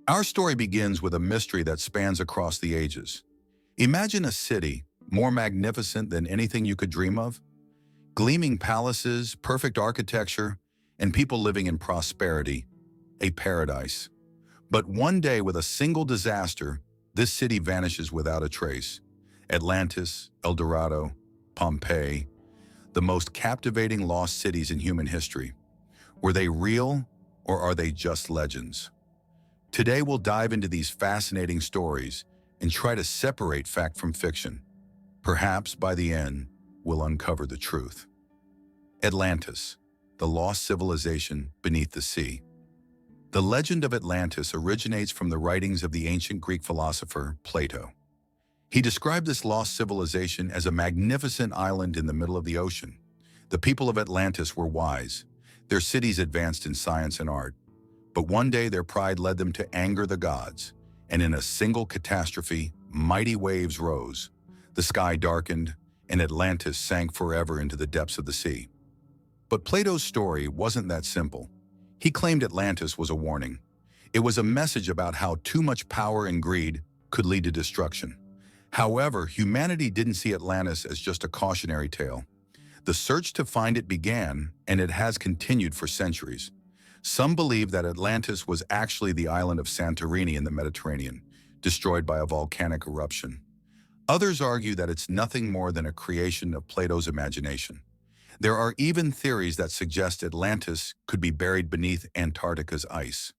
Our story begins with a mystery that spans across the ages. Imagine a city more magnificent than anything you could dream of. Gleaming palaces, perfect architecture, and people living in prosperity, a paradise. But one day, with a single disaster, this city vanishes without a trace. Atlantis, El Dorado, Pompeii, the most captivating lost cities in human history. Were they real, or are they just legends? Today we'll dive into these fascinating stories and try to separate fact from fiction. Perhaps by the end, we'll uncover the truth. Atlantis, the lost civilization beneath the sea. The legend of Atlantis originates from the writings of the ancient Greek philosopher Plato. He described this lost civilization as a magnificent island in the middle of the ocean. The people of Atlantis were wise. Their cities advanced in science and art. But one day their pride led them to anger the gods, and in a single catastrophe, mighty waves rose. The sky darkened, and Atlantis sank forever into the depths of the sea. But Plato's story wasn't that simple. He claimed Atlantis was a warning. It was a message about how too much power and greed could lead to destruction. However, humanity didn't see Atlantis as just a cautionary tale. The search to find it began, and it has continued for centuries. Some believe that Atlantis was actually the island of Santorini in the Mediterranean, destroyed by a volcanic eruption. Others argue that it's nothing more than a creation of Plato's imagination. There are even theories that suggest Atlantis could be buried beneath Antarctica's ice.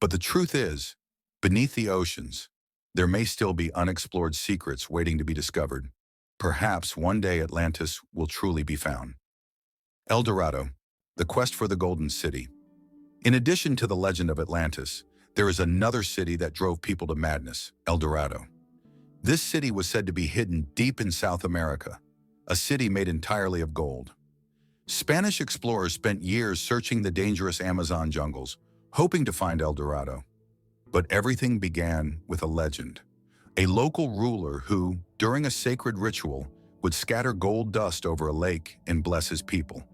But the truth is, beneath the oceans, there may still be unexplored secrets waiting to be discovered. Perhaps one day Atlantis will truly be found. El Dorado, the quest for the Golden City. In addition to the legend of Atlantis, there is another city that drove people to madness, El Dorado. This city was said to be hidden deep in South America, a city made entirely of gold. Spanish explorers spent years searching the dangerous Amazon jungles, hoping to find El Dorado. But everything began with a legend. A local ruler who, during a sacred ritual, would scatter gold dust over a lake and bless his people.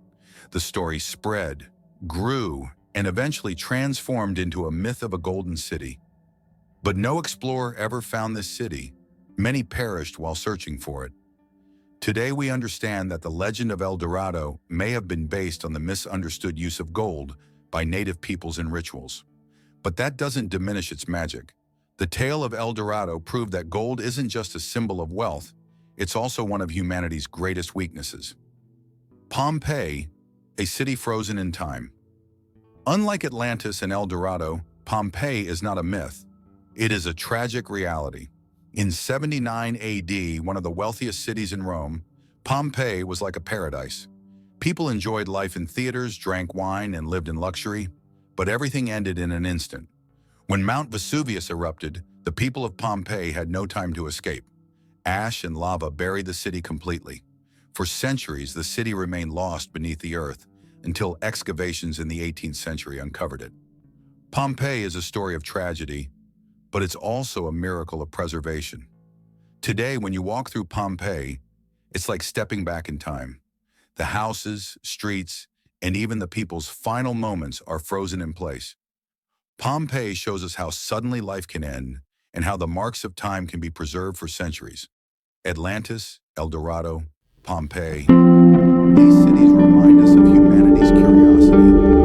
The story spread, grew, and eventually transformed into a myth of a golden city. But no explorer ever found this city. Many perished while searching for it. Today we understand that the legend of El Dorado may have been based on the misunderstood use of gold by native peoples in rituals. But that doesn't diminish its magic. The tale of El Dorado proved that gold isn't just a symbol of wealth, it's also one of humanity's greatest weaknesses. Pompeii, a city frozen in time. Unlike Atlantis and El Dorado, Pompeii is not a myth. It is a tragic reality. In 79 AD, one of the wealthiest cities in Rome, Pompeii was like a paradise. People enjoyed life in theaters, drank wine, and lived in luxury, but everything ended in an instant. When Mount Vesuvius erupted, the people of Pompeii had no time to escape. Ash and lava buried the city completely. For centuries, the city remained lost beneath the earth until excavations in the 18th century uncovered it. Pompeii is a story of tragedy, but it's also a miracle of preservation. Today, when you walk through Pompeii, it's like stepping back in time. The houses, streets, and even the people's final moments are frozen in place. Pompeii shows us how suddenly life can end and how the marks of time can be preserved for centuries. Atlantis, El Dorado, Pompeii. These cities remind us of humanity's curiosity